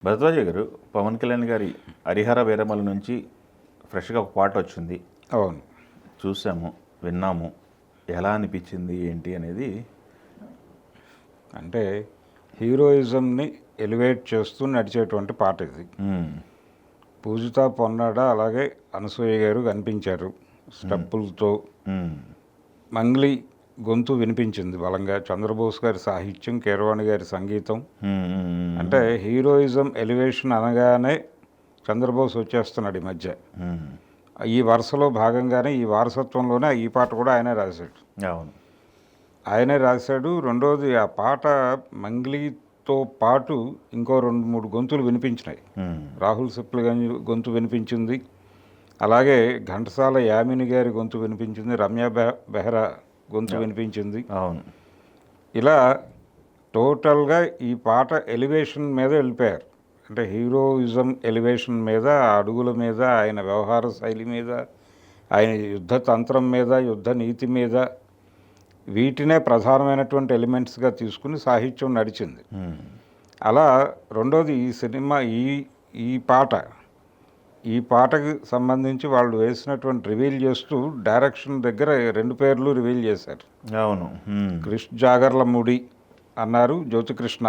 భరద్వాజ గారు, పవన్ కళ్యాణ్ గారి 'హరిహర వీరమల' నుంచి ఫ్రెష్గా ఒక పాట వచ్చింది. అవును, చూసాము, విన్నాము. ఎలా అనిపించింది ఏంటి అనేది? అంటే హీరోయిజంని ఎలివేట్ చేస్తూ నడిచేటువంటి పాట ఇది. పూజిత పొన్నాడ అలాగే అనసూయ గారు కనిపించారు స్టెప్పులతో. మంగ్లీ గొంతు వినిపించింది బలంగా. చంద్రబోస్ గారి సాహిత్యం, కీరవాణి గారి సంగీతం. అంటే హీరోయిజం ఎలివేషన్ అనగానే చంద్రబోస్ వచ్చేస్తున్నాడు ఈ మధ్య. ఈ వరుసలో భాగంగానే, ఈ వారసత్వంలోనే ఈ పాట కూడా ఆయనే రాశాడు. అవును, ఆయనే రాశాడు. రెండోది, ఆ పాట మంగ్లీతో పాటు ఇంకో 2-3 గొంతులు వినిపించినాయి. రాహుల్ సిప్లగంజ్ గొంతు వినిపించింది, అలాగే ఘంటసాల యామిని గారి గొంతు వినిపించింది, రమ్య బెహ్రా గొంతు వినిపించింది. అవును, ఇలా టోటల్గా ఈ పాట ఎలివేషన్ మీద వెళ్ళిపోయారు. అంటే హీరోయిజం ఎలివేషన్ మీద, అడుగుల మీద, ఆయన వ్యవహార శైలి మీద, ఆయన యుద్ధ తంత్రం మీద, యుద్ధ నీతి మీద, వీటినే ప్రధానమైనటువంటి ఎలిమెంట్స్గా తీసుకుని సాహిత్యం నడిచింది. అలా రెండోది, ఈ సినిమా ఈ పాటకి సంబంధించి వాళ్ళు వేసినటువంటి రివీల్ చేస్తూ డైరెక్షన్ దగ్గర 2 పేర్లు రివీల్ చేశారు. అవును. క్రిష్ జాగర్లమూడి అన్నారు, జ్యోతికృష్ణ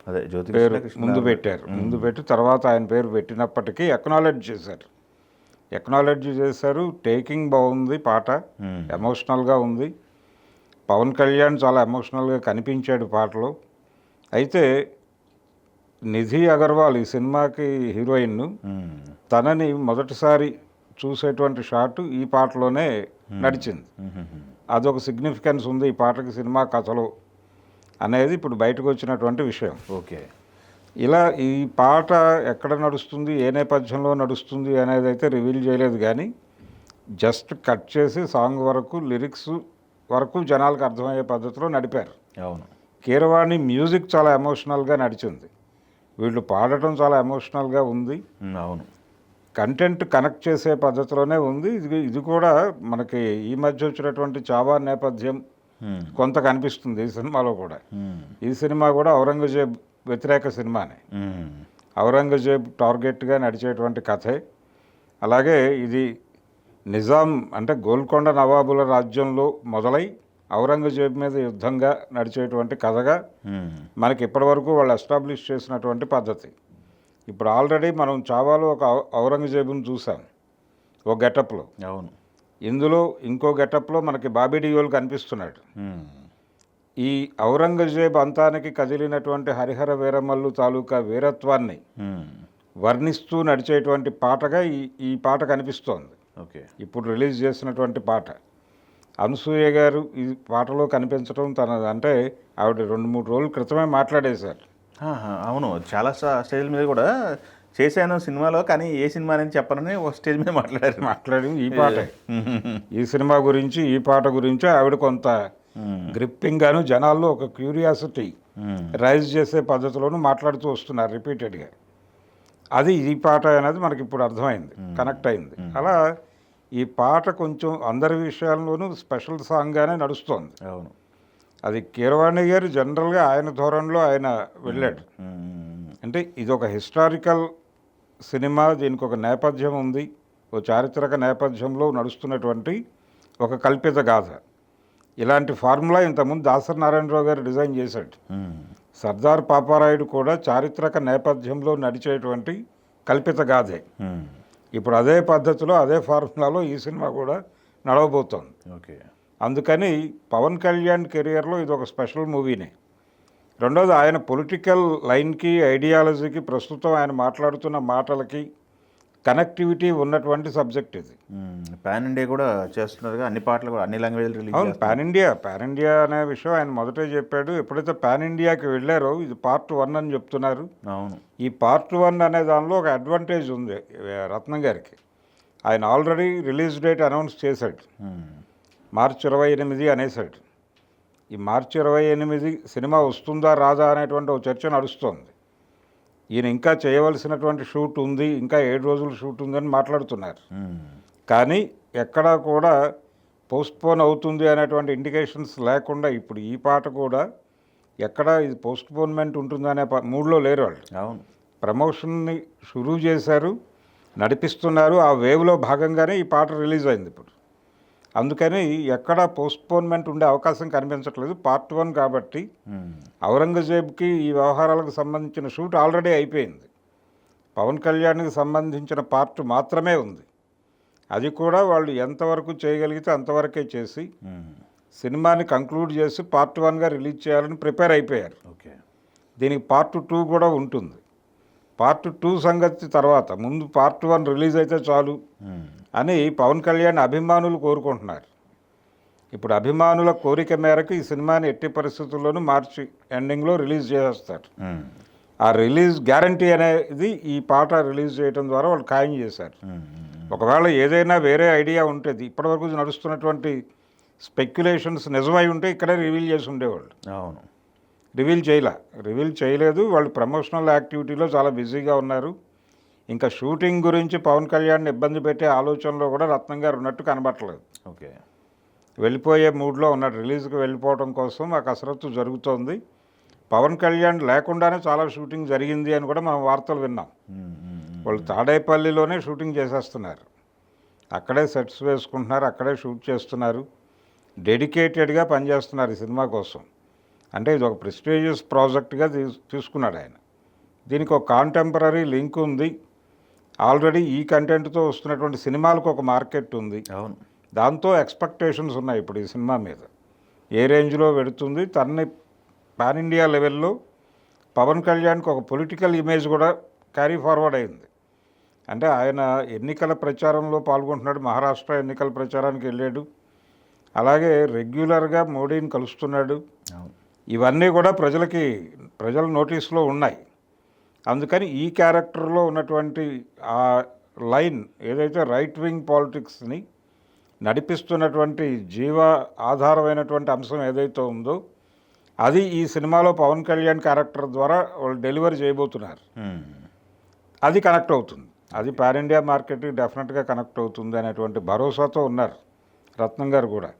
అదే పేరు ముందు పెట్టారు. ముందు పెట్టి తర్వాత ఆయన పేరు పెట్టినప్పటికీ ఎక్నాలెడ్జ్ చేశారు. టేకింగ్ బాగుంది, పాట ఎమోషనల్గా ఉంది. పవన్ కళ్యాణ్ చాలా ఎమోషనల్గా కనిపించాడు పాటలో. అయితే నిధి అగర్వాల్, ఈ సినిమాకి హీరోయిన్, తనని మొదటిసారి చూసేటువంటి షాట్ ఈ పాటలోనే నడిచింది. అదొక సిగ్నిఫికెన్స్ ఉంది ఈ పాటకి సినిమా కథలో అనేది ఇప్పుడు బయటకు వచ్చినటువంటి విషయం. ఓకే, ఇలా ఈ పాట ఎక్కడ నడుస్తుంది, ఏ నేపథ్యంలో నడుస్తుంది అనేది అయితే రివీల్ చేయలేదు, కానీ జస్ట్ కట్ చేసి సాంగ్ వరకు, లిరిక్స్ వరకు జనాలకు అర్థమయ్యే పద్ధతిలో నడిపారు. అవును. కీరవాణి మ్యూజిక్ చాలా ఎమోషనల్గా నడిచింది, వీళ్ళు పాడటం చాలా ఎమోషనల్గా ఉంది. అవును, కంటెంట్ కనెక్ట్ చేసే పద్ధతిలోనే ఉంది. ఇది కూడా మనకి ఈ మధ్య వచ్చినటువంటి చావా నేపథ్యం కొంత కనిపిస్తుంది ఈ సినిమాలో కూడా. ఈ సినిమా కూడా ఔరంగజేబ్ వ్యతిరేక సినిమానే, ఔరంగజేబ్ టార్గెట్గా నడిచేటువంటి కథే. అలాగే ఇది నిజాం అంటే గోల్కొండ నవాబుల రాజ్యంలో మొదలై ఔరంగజేబ్ మీద యుద్ధంగా నడిచేటువంటి కథగా మనకి ఇప్పటివరకు వాళ్ళు ఎస్టాబ్లిష్ చేసినటువంటి పద్ధతి. ఇప్పుడు ఆల్రెడీ మనం చావాలో ఒక ఔరంగజేబుని చూసాం ఒక గెటప్లో. అవును, ఇందులో ఇంకో గెటప్లో మనకి బాబీ డియోల్ కనిపిస్తున్నాడు. ఈ ఔరంగజేబ్ అంతానికి కదిలినటువంటి హరిహర వీరమల్లు తాలూకా వీరత్వాన్ని వర్ణిస్తూ నడిచేటువంటి పాటగా ఈ పాట కనిపిస్తోంది. ఓకే, ఇప్పుడు రిలీజ్ చేసినటువంటి పాట. అనసూయ గారు ఈ పాటలో కనిపించడం అంటే ఆవిడ 2-3 రోజుల క్రితమే మాట్లాడేశారు. అవును, చాలా స్టేజ్ల మీద కూడా చేశాను సినిమాలో, కానీ ఏ సినిమా అనేది చెప్పనని ఒక స్టేజ్ మీద మాట్లాడి ఈ పాట, ఈ సినిమా గురించి, ఈ పాట గురించి ఆవిడ కొంత గ్రిప్పింగ్ గాను, జనాల్లో ఒక క్యూరియాసిటీ రైజ్ చేసే పద్ధతిలోనూ మాట్లాడుతూ వస్తున్నారు రిపీటెడ్గా. అది ఈ పాట అనేది మనకి ఇప్పుడు అర్థమైంది, కనెక్ట్ అయింది. అలా ఈ పాట కొంచెం అందరి విషయాల్లోనూ స్పెషల్ సాంగ్గానే నడుస్తోంది. అవును, అది కీరవాణి గారు జనరల్గా ఆయన ధోరణిలో ఆయన వెళ్ళాడు. అంటే ఇది ఒక హిస్టారికల్ సినిమా, దీనికి ఒక నేపథ్యం ఉంది, ఓ చారిత్రక నేపథ్యంలో నడుస్తున్నటువంటి ఒక కల్పిత గాథ. ఇలాంటి ఫార్ములా ఇంతకుముందు దాసరి నారాయణరావు గారు డిజైన్ చేశాడు. సర్దార్ పాపారాయుడు కూడా చారిత్రక నేపథ్యంలో నడిచేటువంటి కల్పిత గాథే. ఇప్పుడు అదే పద్ధతిలో, అదే ఫార్ములాలో ఈ సినిమా కూడా నడవబోతోంది. ఓకే, అందుకని పవన్ కళ్యాణ్ కెరియర్లో ఇది ఒక స్పెషల్ మూవీనే. రెండోది, ఆయన పొలిటికల్ లైన్కి, ఐడియాలజీకి, ప్రస్తుతం ఆయన మాట్లాడుతున్న మాటలకి కనెక్టివిటీ ఉన్నటువంటి సబ్జెక్ట్ ఇది. పాన్ ఇండియా కూడా చేస్తున్నారు, అన్ని పాటలు కూడా అన్ని లాంగ్వేజ్లు రిలీజ్. అవును, పాన్ ఇండియా అనే విషయం ఆయన మొదటే చెప్పాడు. ఎప్పుడైతే పాన్ ఇండియాకి వెళ్ళారో, ఇది పార్ట్ 1 అని చెప్తున్నారు. అవును, ఈ పార్ట్ 1 అనే దానిలో ఒక అడ్వాంటేజ్ ఉంది రత్నం గారికి. ఆయన ఆల్రెడీ రిలీజ్ డేట్ అనౌన్స్ చేశాడు, మార్చి 28 అనేసాడు. ఈ మార్చి 28 సినిమా వస్తుందా రాదా అనేటువంటి ఒక చర్చ నడుస్తోంది. ఈయన ఇంకా చేయవలసినటువంటి షూట్ ఉంది, ఇంకా 7 రోజులు షూట్ ఉందని మాట్లాడుతున్నారు. కానీ ఎక్కడా కూడా పోస్ట్పోన్ అవుతుంది అనేటువంటి ఇండికేషన్స్ లేకుండా ఇప్పుడు ఈ పాట కూడా ఎక్కడ ఇది పోస్ట్పోన్మెంట్ ఉంటుందనే మూడ్లో లేరు వాళ్ళు. అవును, ప్రమోషన్ని షురూ చేశారు, నడిపిస్తున్నారు. ఆ వేవ్లో భాగంగానే ఈ పాట రిలీజ్ అయింది ఇప్పుడు. అందుకని ఎక్కడ పోస్ట్పోన్మెంట్ ఉండే అవకాశం కనిపించట్లేదు. పార్ట్ 1 కాబట్టి ఔరంగజేబ్కి ఈ వ్యవహారాలకు సంబంధించిన షూట్ ఆల్రెడీ అయిపోయింది. పవన్ కళ్యాణ్కి సంబంధించిన పార్ట్ మాత్రమే ఉంది. అది కూడా వాళ్ళు ఎంతవరకు చేయగలిగితే అంతవరకే చేసి సినిమాని కంక్లూడ్ చేసి పార్ట్ 1గా రిలీజ్ చేయాలని ప్రిపేర్ అయిపోయారు. ఓకే, దీనికి పార్ట్ 2 కూడా ఉంటుంది. పార్ట్ 2 సంగతి తర్వాత, ముందు పార్ట్ 1 రిలీజ్ అయితే చాలు అని పవన్ కళ్యాణ్ అభిమానులు కోరుకుంటున్నారు. ఇప్పుడు అభిమానుల కోరిక మేరకు ఈ సినిమాని ఎట్టి పరిస్థితుల్లోనూ మార్చి ఎండింగ్లో రిలీజ్ చేసేస్తారు. ఆ రిలీజ్ గ్యారంటీ అనేది ఈ పాట రిలీజ్ చేయడం ద్వారా వాళ్ళు ఖాయం చేశారు. ఒకవేళ ఏదైనా వేరే ఐడియా ఉంటుంది, ఇప్పటివరకు నడుస్తున్నటువంటి స్పెక్యులేషన్స్ నిజమై ఉంటే ఇక్కడే రివీల్ చేసి ఉండేవాళ్ళు. అవును, రివీల్ చేయలేదు. వాళ్ళు ప్రమోషనల్ యాక్టివిటీలో చాలా బిజీగా ఉన్నారు. ఇంకా షూటింగ్ గురించి పవన్ కళ్యాణ్ని ఇబ్బంది పెట్టే ఆలోచనలో కూడా రత్నం గారు ఉన్నట్టు కనబట్టలేదు. ఓకే, వెళ్ళిపోయే మూడ్లో ఉన్నాడు. రిలీజ్కి వెళ్ళిపోవడం కోసం ఆ కసరత్తు జరుగుతోంది. పవన్ కళ్యాణ్ లేకుండానే చాలా షూటింగ్ జరిగింది అని కూడా మనం వార్తలు విన్నాం. వాళ్ళు తాడేపల్లిలోనే షూటింగ్ చేసేస్తున్నారు, అక్కడే సెట్స్ వేసుకుంటున్నారు, అక్కడే షూట్ చేస్తున్నారు, డెడికేటెడ్గా పనిచేస్తున్నారు ఈ సినిమా కోసం. అంటే ఇది ఒక ప్రెస్టీజియస్ ప్రాజెక్ట్గా తీసుకున్నాడు ఆయన. దీనికి ఒక కాంటెంపరీ లింక్ ఉంది. ఆల్రెడీ ఈ కంటెంట్తో వస్తున్నటువంటి సినిమాలకు ఒక మార్కెట్ ఉంది. అవును, దాంతో ఎక్స్పెక్టేషన్స్ ఉన్నాయి ఇప్పుడు ఈ సినిమా మీద. ఏ రేంజ్లో పెడుతుంది, తనని పాన్ ఇండియా లెవెల్లో పవన్ కళ్యాణ్కి ఒక పొలిటికల్ ఇమేజ్ కూడా క్యారీ ఫార్వర్డ్ అయింది. అంటే ఆయన ఎన్నికల ప్రచారంలో పాల్గొంటున్నాడు, మహారాష్ట్ర ఎన్నికల ప్రచారానికి వెళ్ళాడు, అలాగే రెగ్యులర్గా మోడీని కలుస్తున్నాడు. ఇవన్నీ కూడా ప్రజల నోటీస్లో ఉన్నాయి. అందుకని ఈ క్యారెక్టర్లో ఉన్నటువంటి ఆ లైన్ ఏదైతే రైట్ వింగ్ పాలిటిక్స్ని నడిపిస్తున్నటువంటి ఆధారమైనటువంటి అంశం ఏదైతే ఉందో అది ఈ సినిమాలో పవన్ కళ్యాణ్ క్యారెక్టర్ ద్వారా వాళ్ళు డెలివరీ చేయబోతున్నారు. అది కనెక్ట్ అవుతుంది, అది పాన్ ఇండియా మార్కెట్కి డెఫినెట్గా కనెక్ట్ అవుతుంది అనేటువంటి భరోసాతో ఉన్నారు రత్నం గారు కూడా.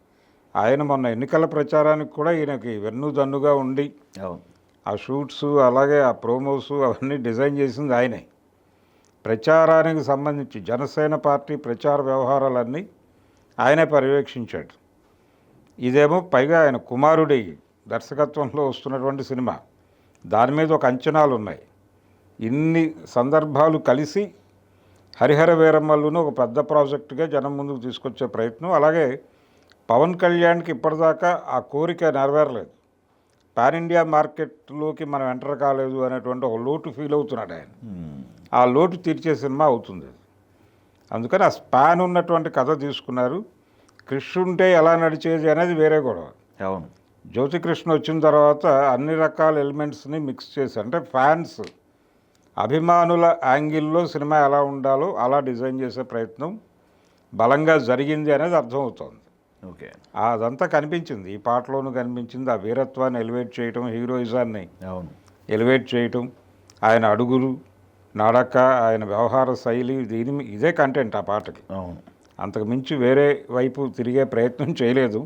ఆయన మొన్న ఎన్నికల ప్రచారానికి కూడా ఈయనకి వెన్నుదన్నుగా ఉండి ఆ షూట్స్ అలాగే ఆ ప్రోమోస్ అవన్నీ డిజైన్ చేసింది ఆయనే. ప్రచారానికి సంబంధించి జనసేన పార్టీ ప్రచార వ్యవహారాలన్నీ ఆయనే పర్యవేక్షించాడు. ఇదేమో పైగా ఆయన కుమారుడి దర్శకత్వంలో వస్తున్నటువంటి సినిమా, దాని మీద ఒక అంచనాలు ఉన్నాయి. ఇన్ని సందర్భాలు కలిసి హరిహర వీరమ్మల్లును ఒక పెద్ద ప్రాజెక్టుగా జనం ముందుకు తీసుకొచ్చే ప్రయత్నం. అలాగే పవన్ కళ్యాణ్కి ఇప్పటిదాకా ఆ కోరిక నెరవేరలేదు, పాన్ ఇండియా మార్కెట్లోకి మనం ఎంటర్ కాలేదు అనేటువంటి ఒక లోటు ఫీల్ అవుతున్నాడు ఆయన. ఆ లోటు తీర్చే సినిమా అవుతుంది. అందుకని ఆ స్పాన్ ఉన్నటువంటి కథ తీసుకున్నారు. కృష్ణుంటే ఎలా నడిచేది అనేది వేరే గొడవ. అవును, జ్యోతికృష్ణ వచ్చిన తర్వాత అన్ని రకాల ఎలిమెంట్స్ని మిక్స్ చేసి, అంటే ఫ్యాన్స్ అభిమానుల యాంగిల్లో సినిమా ఎలా ఉండాలో అలా డిజైన్ చేసే ప్రయత్నం బలంగా జరిగింది అనేది అర్థమవుతోంది. ఓకే, అదంతా కనిపించింది, ఈ పాటలోనూ కనిపించింది. ఆ వీరత్వాన్ని ఎలివేట్ చేయటం, హీరోయిజాన్ని అవును ఎలివేట్ చేయటం, ఆయన అడుగులు నడక, ఆయన వ్యవహార శైలి, ఇదే కంటెంట్ ఆ పాటకి. అవును, అంతకు మించి వేరే వైపు తిరిగే ప్రయత్నం చేయలేదు.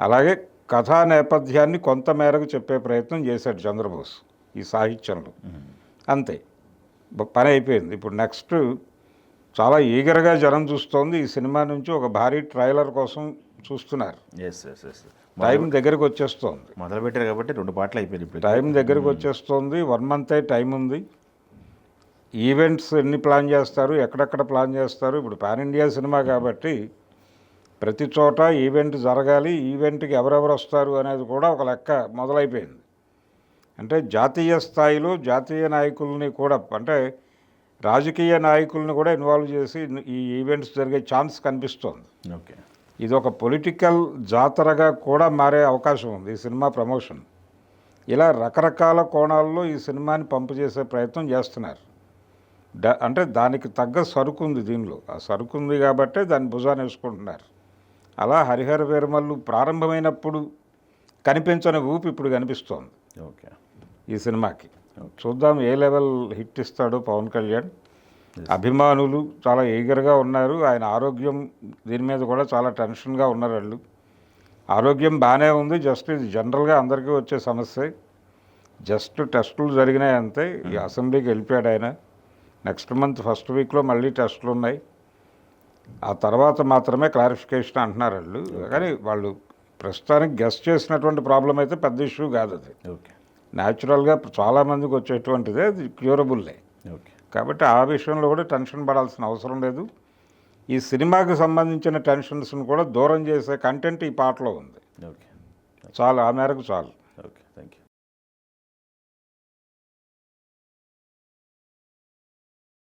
అలాగే కథా నేపథ్యాన్ని కొంత మేరకు చెప్పే ప్రయత్నం చేశాడు చంద్రబోస్ ఈ సాహిత్యంలో. అంతే, పని అయిపోయింది. ఇప్పుడు నెక్స్ట్ చాలా ఈగర్గా జనం చూస్తోంది ఈ సినిమా నుంచి. ఒక భారీ ట్రైలర్ కోసం చూస్తున్నారు. టైం దగ్గరికి వచ్చేస్తోంది, మొదలు పెట్టారు కాబట్టి 2 పాటలు అయిపోయింది. ఇప్పుడు టైం దగ్గరికి వచ్చేస్తోంది. 1 month టైం ఉంది. ఈవెంట్స్ ఎన్ని ప్లాన్ చేస్తారు, ఎక్కడెక్కడ ప్లాన్ చేస్తారు. ఇప్పుడు పాన్ ఇండియా సినిమా కాబట్టి ప్రతి చోట ఈవెంట్ జరగాలి. ఈవెంట్కి ఎవరెవరు వస్తారు అనేది కూడా ఒక లెక్క మొదలైపోయింది. అంటే జాతీయ స్థాయిలో జాతీయ నాయకుల్ని కూడా, అంటే రాజకీయ నాయకుల్ని కూడా ఇన్వాల్వ్ చేసి ఈ ఈవెంట్స్ జరిగే ఛాన్స్ కనిపిస్తోంది. ఓకే, ఇది ఒక పొలిటికల్ జాతరగా కూడా మారే అవకాశం ఉంది ఈ సినిమా ప్రమోషన్. ఇలా రకరకాల కోణాల్లో ఈ సినిమాని పంపు చేసే ప్రయత్నం చేస్తున్నారు. అంటే దానికి తగ్గ సరుకు ఉంది దీనిలో. ఆ సరుకు ఉంది కాబట్టే దాన్ని భుజాన్ని వేసుకుంటున్నారు. అలా హరిహర వీరమల్లు ప్రారంభమైనప్పుడు కనిపించని ఊపి ఇప్పుడు కనిపిస్తోంది ఓకే ఈ సినిమాకి. చూద్దాం ఏ లెవెల్ హిట్ ఇస్తాడో పవన్ కళ్యాణ్. అభిమానులు చాలా ఈగర్గా ఉన్నారు. ఆయన ఆరోగ్యం దీని మీద కూడా చాలా టెన్షన్గా ఉన్నారు వాళ్ళు. ఆరోగ్యం బాగానే ఉంది, జస్ట్ ఇది జనరల్గా అందరికీ వచ్చే సమస్య. జస్ట్ టెస్టులు జరిగినాయి అంతే. ఈ అసెంబ్లీకి వెళ్ళిపోయాడు ఆయన. నెక్స్ట్ మంత్ ఫస్ట్ వీక్లో మళ్ళీ టెస్టులు ఉన్నాయి. ఆ తర్వాత మాత్రమే క్లారిఫికేషన్ అంటున్నారు వాళ్ళు. కానీ వాళ్ళు ప్రస్తుతానికి గెస్ట్ చేసినటువంటి ప్రాబ్లం అయితే పెద్ద ఇష్యూ కాదు. అది ఓకే న్యాచురల్గా చాలామందికి వచ్చేటువంటిదే, అది క్యూరబుల్లే. ఓకే కాబట్టి ఆ విషయంలో కూడా టెన్షన్ పడాల్సిన అవసరం లేదు. ఈ సినిమాకి సంబంధించిన టెన్షన్స్ను కూడా దూరం చేసే కంటెంట్ ఈ పాటలో ఉంది. ఓకే చాలు, ఆ మేరకు చాలు.